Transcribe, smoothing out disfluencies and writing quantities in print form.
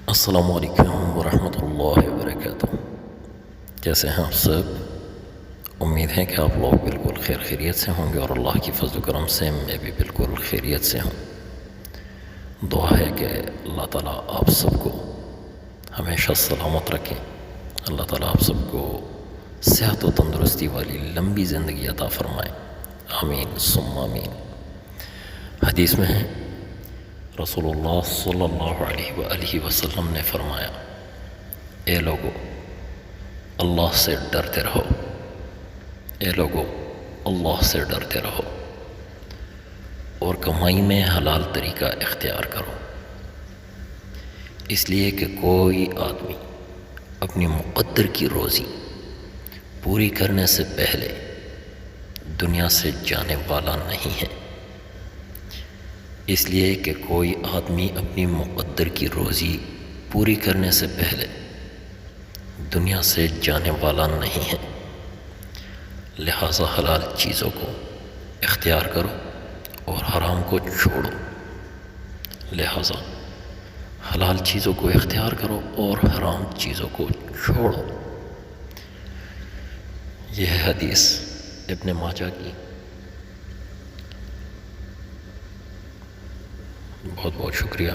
السلام علیکم ورحمۃ اللہ وبرکاتہ۔ کیسے ہیں آپ سب؟ امید ہے کہ آپ لوگ بالکل خیر خیریت سے ہوں گے اور اللہ کی فضل و کرم سے میں بھی بالکل خیریت سے ہوں۔ دعا ہے کہ اللہ تعالیٰ آپ سب کو ہمیشہ سلامت رکھیں، اللہ تعالیٰ آپ سب کو صحت و تندرستی والی لمبی زندگی عطا فرمائے، آمین ثم آمین۔ حدیث میں ہے رسول اللہ صلی اللہ علیہ وآلہ وسلم نے فرمایا، اے لوگو اللہ سے ڈرتے رہو، اے لوگو اللہ سے ڈرتے رہو اور کمائی میں حلال طریقہ اختیار کرو، اس لیے کہ کوئی آدمی اپنی مقدر کی روزی پوری کرنے سے پہلے دنیا سے جانے والا نہیں ہے، اس لیے کہ کوئی آدمی اپنی مقدر کی روزی پوری کرنے سے پہلے دنیا سے جانے والا نہیں ہے، لہٰذا حلال چیزوں کو اختیار کرو اور حرام کو چھوڑو، لہٰذا حلال چیزوں کو اختیار کرو اور حرام چیزوں کو چھوڑو۔ یہ ہے حدیث ابن ماجہ کی۔ بہت بہت شکریہ۔